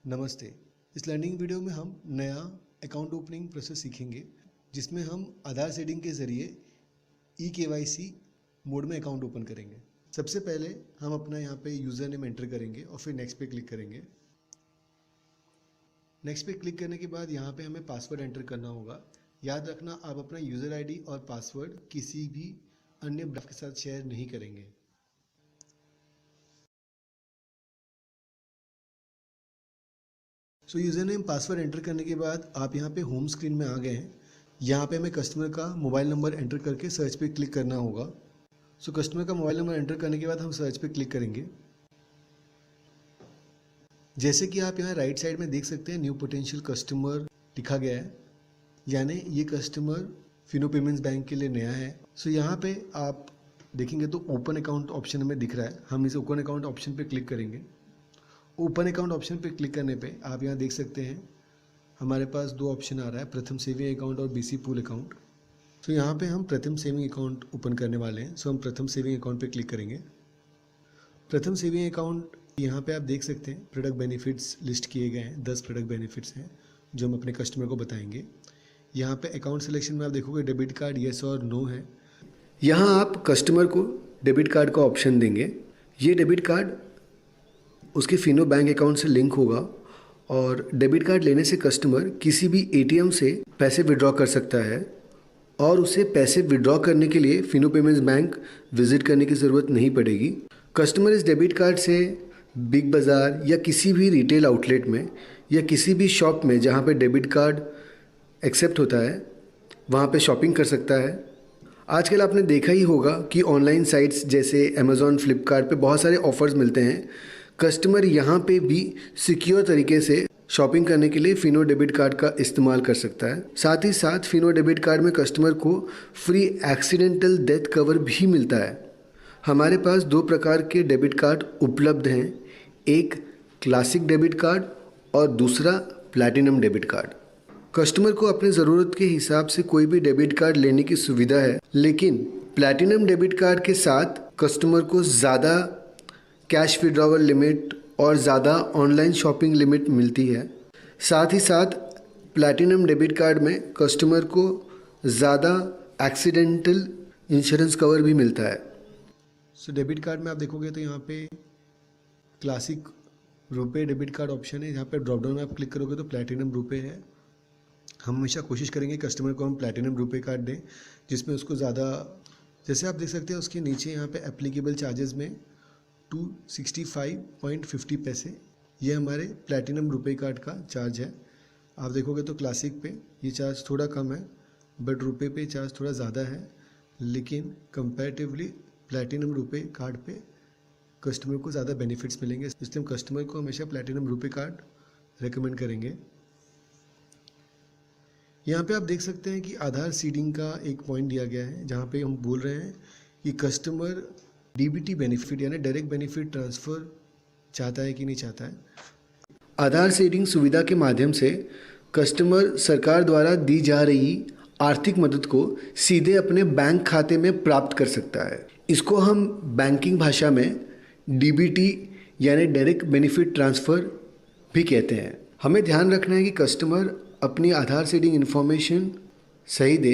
नमस्ते। इस learning video में हम नया अकाउंट ओपनिंग प्रोसेस सीखेंगे जिसमें हम आधार सीडिंग के ज़रिए eKYC मोड में अकाउंट ओपन करेंगे। सबसे पहले हम अपना यहाँ पे यूज़र नेम एंटर करेंगे और फिर नेक्स्ट पे क्लिक करेंगे। नेक्स्ट पे क्लिक करने के बाद यहाँ पे हमें पासवर्ड एंटर करना होगा। याद रखना, आप अपना यूज़र आईडी और पासवर्ड किसी भी अन्य ब्राउज़र के साथ शेयर नहीं करेंगे। यूज़र नेम पासवर्ड एंटर करने के बाद आप यहाँ पे होम स्क्रीन में आ गए हैं। यहाँ पे हमें कस्टमर का मोबाइल नंबर एंटर करके सर्च पे क्लिक करना होगा। कस्टमर का मोबाइल नंबर एंटर करने के बाद हम सर्च पे क्लिक करेंगे। जैसे कि आप यहाँ राइट साइड में देख सकते हैं, न्यू पोटेंशियल कस्टमर लिखा गया है, यानी ये कस्टमर फिनो पेमेंट्स बैंक के लिए नया है। यहाँ पे आप देखेंगे तो ओपन अकाउंट ऑप्शन हमें दिख रहा है। हम इस ओपन अकाउंट ऑप्शन पे क्लिक करेंगे। ओपन अकाउंट ऑप्शन पे क्लिक करने पे आप यहाँ देख सकते हैं हमारे पास दो ऑप्शन आ रहा है, प्रथम सेविंग अकाउंट और बीसी पूल अकाउंट। यहाँ पे हम प्रथम सेविंग अकाउंट ओपन करने वाले हैं। हम प्रथम सेविंग अकाउंट पे क्लिक करेंगे। प्रथम सेविंग अकाउंट यहाँ पे आप देख सकते हैं प्रोडक्ट बेनिफिट्स लिस्ट किए गए हैं। 10 प्रोडक्ट बेनिफिट्स हैं जो हम अपने कस्टमर को बताएंगे। यहाँ पे अकाउंट सिलेक्शन में आप देखोगे डेबिट कार्ड येस और नो है। यहाँ आप कस्टमर को डेबिट कार्ड का ऑप्शन देंगे। ये डेबिट कार्ड उसके फिनो बैंक अकाउंट से लिंक होगा और डेबिट कार्ड लेने से कस्टमर किसी भी एटीएम से पैसे विड्रॉ कर सकता है और उसे पैसे विड्रॉ करने के लिए फिनो पेमेंट्स बैंक विजिट करने की ज़रूरत नहीं पड़ेगी। कस्टमर इस डेबिट कार्ड से बिग बाज़ार या किसी भी रिटेल आउटलेट में या किसी भी शॉप में जहाँ पे डेबिट कार्ड एक्सेप्ट होता है वहाँ पे शॉपिंग कर सकता है। आजकल आपने देखा ही होगा कि ऑनलाइन साइट्स जैसे अमेज़ॉन, फ्लिपकार्ट पे बहुत सारे ऑफ़र्स मिलते हैं। कस्टमर यहाँ पे भी सिक्योर तरीके से शॉपिंग करने के लिए फिनो डेबिट कार्ड का इस्तेमाल कर सकता है। साथ ही साथ फिनो डेबिट कार्ड में कस्टमर को फ्री एक्सीडेंटल डेथ कवर भी मिलता है। हमारे पास दो प्रकार के डेबिट कार्ड उपलब्ध हैं, एक क्लासिक डेबिट कार्ड और दूसरा प्लैटिनम डेबिट कार्ड। कस्टमर को अपने ज़रूरत के हिसाब से कोई भी डेबिट कार्ड लेने की सुविधा है, लेकिन प्लैटिनम डेबिट कार्ड के साथ कस्टमर को ज़्यादा कैश विड्रॉवल लिमिट और ज़्यादा ऑनलाइन शॉपिंग लिमिट मिलती है। साथ ही साथ प्लैटिनम डेबिट कार्ड में कस्टमर को ज़्यादा एक्सीडेंटल इंश्योरेंस कवर भी मिलता है। डेबिट कार्ड में आप देखोगे तो यहाँ पे क्लासिक रुपए डेबिट कार्ड ऑप्शन है। यहाँ पे ड्रॉप डाउन में आप क्लिक करोगे तो प्लैटिनम रुपए है। हम हमेशा कोशिश करेंगे कस्टमर को हम प्लैटिनम रुपए कार्ड दें जिसमें उसको ज़्यादा, जैसे आप देख सकते हैं उसके नीचे यहाँ पे एप्लीकेबल चार्जेस में 265.50 पैसे ये हमारे प्लैटिनम रुपए कार्ड का चार्ज है। आप देखोगे तो क्लासिक पे ये चार्ज थोड़ा कम है, बट रुपए पे चार्ज थोड़ा ज़्यादा है, लेकिन कंपैरेटिवली प्लैटिनम रुपए कार्ड पे कस्टमर को ज़्यादा बेनिफिट्स मिलेंगे, इसलिए हम कस्टमर को हमेशा प्लैटिनम रुपए कार्ड रेकमेंड करेंगे। यहाँ पे आप देख सकते हैं कि आधार सीडिंग का एक पॉइंट दिया गया है जहाँ पे हम बोल रहे हैं कि कस्टमर डीबीटी बेनिफिट यानी डायरेक्ट बेनिफिट ट्रांसफ़र चाहता है कि नहीं चाहता है। आधार सीडिंग सुविधा के माध्यम से कस्टमर सरकार द्वारा दी जा रही आर्थिक मदद को सीधे अपने बैंक खाते में प्राप्त कर सकता है। इसको हम बैंकिंग भाषा में डीबीटी यानी डायरेक्ट बेनिफिट ट्रांसफ़र भी कहते हैं। हमें ध्यान रखना है कि कस्टमर अपनी आधार सीडिंग इन्फॉर्मेशन सही दे।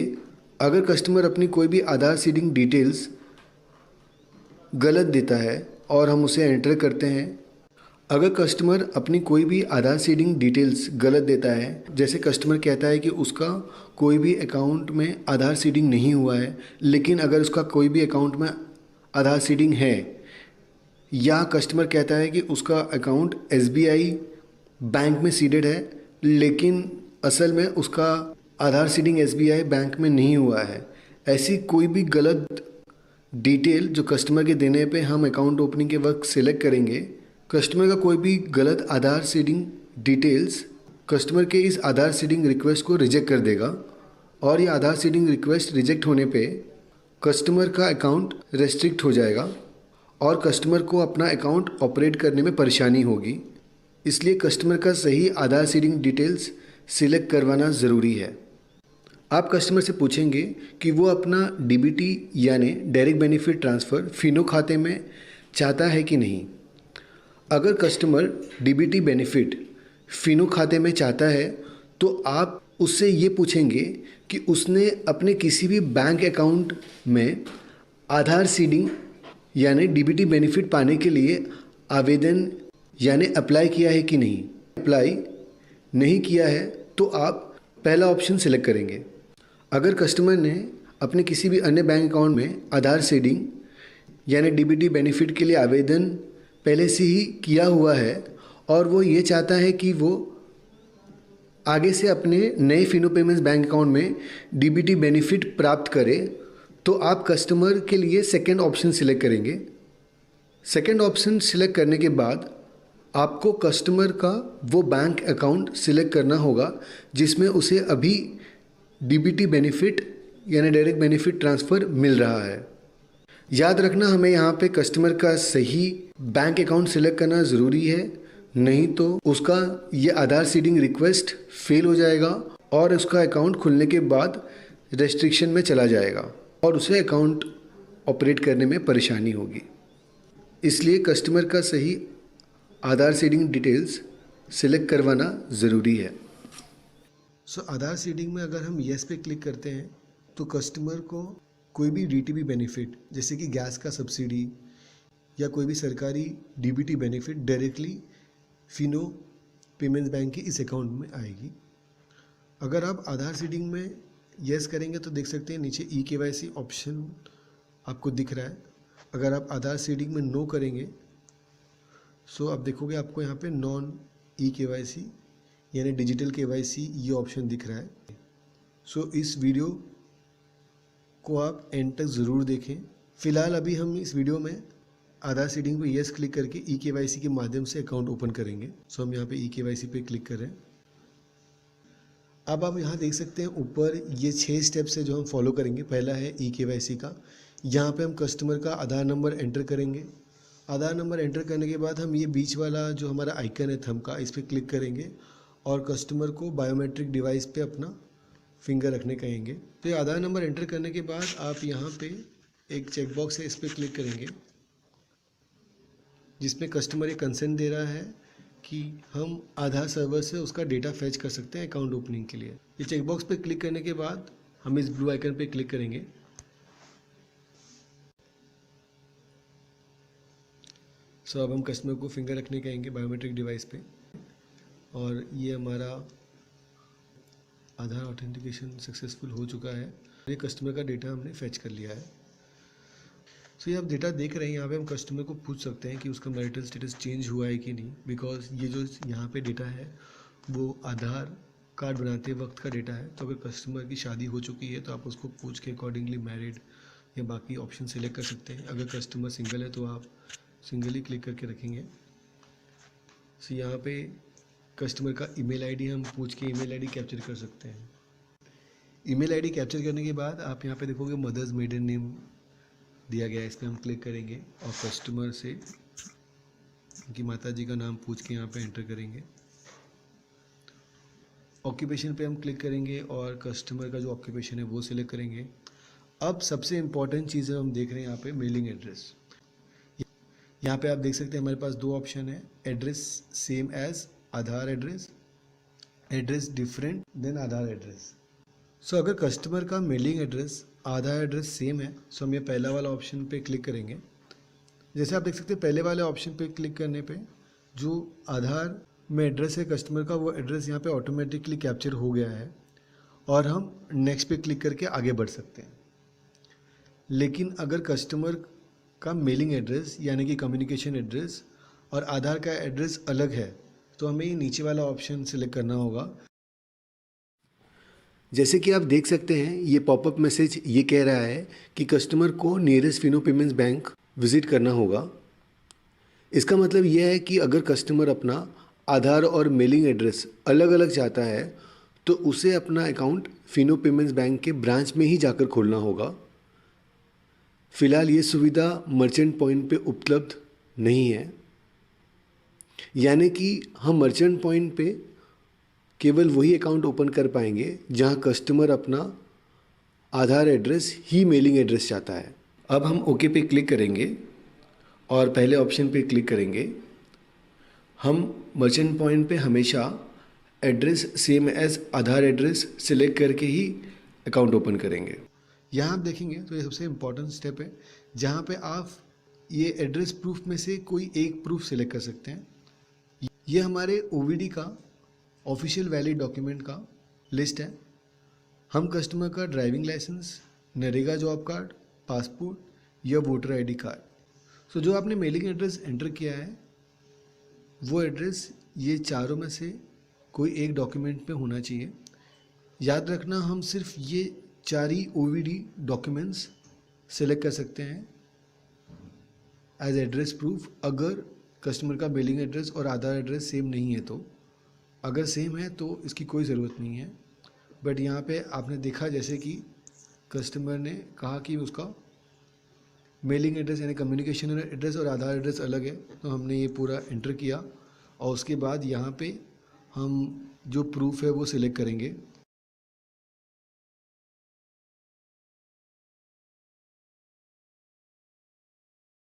अगर कस्टमर अपनी कोई भी आधार सीडिंग डिटेल्स गलत देता है और हम उसे एंटर करते हैं, अगर कस्टमर अपनी कोई भी आधार सीडिंग डिटेल्स गलत देता है, जैसे कस्टमर कहता है कि उसका कोई भी अकाउंट में आधार सीडिंग नहीं हुआ है, लेकिन अगर उसका कोई भी अकाउंट में आधार सीडिंग है, या कस्टमर कहता है कि उसका अकाउंट एसबीआई बैंक में सीडेड है लेकिन असल में उसका आधार सीडिंग एसबीआई बैंक में नहीं हुआ है, ऐसी कोई भी गलत डिटेल जो कस्टमर के देने पे हम अकाउंट ओपनिंग के वक्त सिलेक्ट करेंगे, कस्टमर का कोई भी गलत आधार सीडिंग डिटेल्स कस्टमर के इस आधार सीडिंग रिक्वेस्ट को रिजेक्ट कर देगा और ये आधार सीडिंग रिक्वेस्ट रिजेक्ट होने पे कस्टमर का अकाउंट रेस्ट्रिक्ट हो जाएगा और कस्टमर को अपना अकाउंट ऑपरेट करने में परेशानी होगी। इसलिए कस्टमर का सही आधार सीडिंग डिटेल्स सिलेक्ट करवाना ज़रूरी है। आप कस्टमर से पूछेंगे कि वो अपना डीबीटी यानी डायरेक्ट बेनिफिट ट्रांसफ़र फिनो खाते में चाहता है कि नहीं। अगर कस्टमर डीबीटी बेनिफिट फिनो खाते में चाहता है तो आप उससे ये पूछेंगे कि उसने अपने किसी भी बैंक अकाउंट में आधार सीडिंग यानी डीबीटी बेनिफिट पाने के लिए आवेदन यानी अप्लाई किया है कि नहीं। अप्लाई नहीं किया है तो आप पहला ऑप्शन सिलेक्ट करेंगे। अगर कस्टमर ने अपने किसी भी अन्य बैंक अकाउंट में आधार सीडिंग यानी डीबीटी बेनिफिट के लिए आवेदन पहले से ही किया हुआ है और वो ये चाहता है कि वो आगे से अपने नए फिनो पेमेंट्स बैंक अकाउंट में डीबीटी बेनिफिट प्राप्त करे, तो आप कस्टमर के लिए सेकंड ऑप्शन सिलेक्ट करेंगे। सेकंड ऑप्शन सिलेक्ट करने के बाद आपको कस्टमर का वो बैंक अकाउंट सिलेक्ट करना होगा जिसमें उसे अभी डीबीटी बेनिफिट यानी डायरेक्ट बेनिफिट ट्रांसफ़र मिल रहा है। याद रखना, हमें यहाँ पे कस्टमर का सही बैंक अकाउंट सिलेक्ट करना ज़रूरी है, नहीं तो उसका ये आधार सीडिंग रिक्वेस्ट फेल हो जाएगा और उसका अकाउंट खुलने के बाद रेस्ट्रिक्शन में चला जाएगा और उसे अकाउंट ऑपरेट करने में परेशानी होगी। इसलिए कस्टमर का सही आधार सीडिंग डिटेल्स सिलेक्ट करवाना ज़रूरी है। आधार सीडिंग में अगर हम येस पे क्लिक करते हैं तो कस्टमर को कोई भी डीटीबी बेनिफिट जैसे कि गैस का सब्सिडी या कोई भी सरकारी DBT benefit directly Fino payments bank के इस अकाउंट में आएगी। अगर आप आधार सीडिंग में येस करेंगे तो देख सकते हैं नीचे ई केवाईसी ऑप्शन आपको दिख रहा है। अगर आप आधार सीडिंग में नो करेंगे सो आप देखोगे आपको यहाँ पे नॉन ई केवाईसी यानी डिजिटल केवाईसी ये ऑप्शन दिख रहा है। सो इस वीडियो को आप एंड तक ज़रूर देखें। फ़िलहाल अभी हम इस वीडियो में आधार सीडिंग पे येस क्लिक करके ई केवाईसी के माध्यम से अकाउंट ओपन करेंगे। सो हम यहाँ पे ई केवाईसी पे क्लिक करें। अब आप यहाँ देख सकते हैं ऊपर ये 6 स्टेप्स है जो हम फॉलो करेंगे। पहला है ई केवाईसी का, यहाँ पे हम कस्टमर का आधार नंबर एंटर करेंगे। आधार नंबर एंटर करने के बाद हम ये बीच वाला जो हमारा आइकन है थंब का, इस पर क्लिक करेंगे और कस्टमर को बायोमेट्रिक डिवाइस पे अपना फिंगर रखने कहेंगे। तो ये आधार नंबर एंटर करने के बाद आप यहाँ पे एक चेकबॉक्स है, इस पर क्लिक करेंगे जिसमें कस्टमर ये कंसेंट दे रहा है कि हम आधार सर्वर से उसका डेटा फैच कर सकते हैं अकाउंट ओपनिंग के लिए। ये चेकबॉक्स पे क्लिक करने के बाद हम इस ब्लू आइकन पे क्लिक करेंगे। सो अब हम कस्टमर को फिंगर रखने कहेंगे बायोमेट्रिक डिवाइस पे और ये हमारा आधार ऑथेंटिकेशन सक्सेसफुल हो चुका है। ये कस्टमर का डेटा हमने फैच कर लिया है। सो ये आप डेटा देख रहे हैं, यहाँ पे हम कस्टमर को पूछ सकते हैं कि उसका मैरिटल स्टेटस चेंज हुआ है कि नहीं, बिकॉज ये जो यहाँ पे डेटा है वो आधार कार्ड बनाते वक्त का डेटा है। तो अगर कस्टमर की शादी हो चुकी है तो आप उसको पूछ के अकॉर्डिंगली मैरिड या बाकी ऑप्शन सेलेक्ट कर सकते हैं। अगर कस्टमर सिंगल है तो आप सिंगल ही क्लिक करके रखेंगे। सो यहाँ पे कस्टमर का ईमेल आईडी हम पूछ के ईमेल आईडी कैप्चर कर सकते हैं। ईमेल आईडी कैप्चर करने के बाद आप यहाँ पे देखोगे मदर्स मेडन नेम दिया गया है, इस पर हम क्लिक करेंगे और कस्टमर से उनकी माता जी का नाम पूछ के यहाँ पे एंटर करेंगे। ऑक्यूपेशन पे हम क्लिक करेंगे और कस्टमर का जो ऑक्यूपेशन है वो सिलेक्ट करेंगे। अब सबसे इम्पॉर्टेंट चीज़ हम देख रहे हैं यहाँ पे मेलिंग एड्रेस। यहाँ पे आप देख सकते हैं हमारे पास 2 ऑप्शन है, एड्रेस सेम एज आधार एड्रेस, एड्रेस डिफरेंट देन आधार एड्रेस। सो अगर कस्टमर का मेलिंग एड्रेस आधार एड्रेस सेम है सो हम ये पहला वाला ऑप्शन पे क्लिक करेंगे। जैसे आप देख सकते हैं पहले वाले ऑप्शन पे क्लिक करने पे जो आधार में एड्रेस है कस्टमर का वो एड्रेस यहाँ पे ऑटोमेटिकली कैप्चर हो गया है और हम नेक्स्ट पे क्लिक करके आगे बढ़ सकते हैं। लेकिन अगर कस्टमर का मेलिंग एड्रेस यानी कि कम्युनिकेशन एड्रेस और आधार का एड्रेस अलग है तो हमें ये नीचे वाला ऑप्शन सिलेक्ट करना होगा। जैसे कि आप देख सकते हैं ये पॉपअप मैसेज ये कह रहा है कि कस्टमर को nearest Fino payments bank visit करना होगा। इसका मतलब यह है कि अगर कस्टमर अपना आधार और मेलिंग एड्रेस अलग अलग चाहता है तो उसे अपना अकाउंट फिनो पेमेंट्स बैंक के ब्रांच में ही जाकर खोलना होगा। फ़िलहाल ये सुविधा मर्चेंट पॉइंट पे उपलब्ध नहीं है, यानी कि हम मर्चेंट पॉइंट पे केवल वही अकाउंट ओपन कर पाएंगे जहां कस्टमर अपना आधार एड्रेस ही मेलिंग एड्रेस चाहता है। अब हम ओके पे क्लिक करेंगे और पहले ऑप्शन पे क्लिक करेंगे हम मर्चेंट पॉइंट पे हमेशा एड्रेस सेम एज आधार एड्रेस सिलेक्ट करके ही अकाउंट ओपन करेंगे। यहाँ आप देखेंगे तो ये सबसे इम्पॉर्टेंट स्टेप है, जहाँ पे आप ये एड्रेस प्रूफ में से कोई एक प्रूफ सिलेक्ट कर सकते हैं। ये हमारे ओवीडी का ऑफिशियल वैलिड डॉक्यूमेंट का लिस्ट है। हम कस्टमर का driving licence, NREGA job card, passport या वोटर आईडी कार्ड, सो जो आपने मेलिंग एड्रेस एंटर किया है वो एड्रेस ये चारों में से कोई एक डॉक्यूमेंट पे होना चाहिए। याद रखना, हम सिर्फ ये 4 ही ओवीडी डॉक्यूमेंट्स सेलेक्ट कर सकते हैं एज एड्रेस प्रूफ, अगर कस्टमर का बिलिंग एड्रेस और आधार एड्रेस सेम नहीं है तो। अगर सेम है तो इसकी कोई ज़रूरत नहीं है। बट यहाँ पे आपने देखा जैसे कि कस्टमर ने कहा कि उसका मेलिंग एड्रेस यानी कम्युनिकेशन एड्रेस और आधार एड्रेस अलग है, तो हमने ये पूरा एंटर किया और उसके बाद यहाँ पे हम जो प्रूफ है वो सिलेक्ट करेंगे।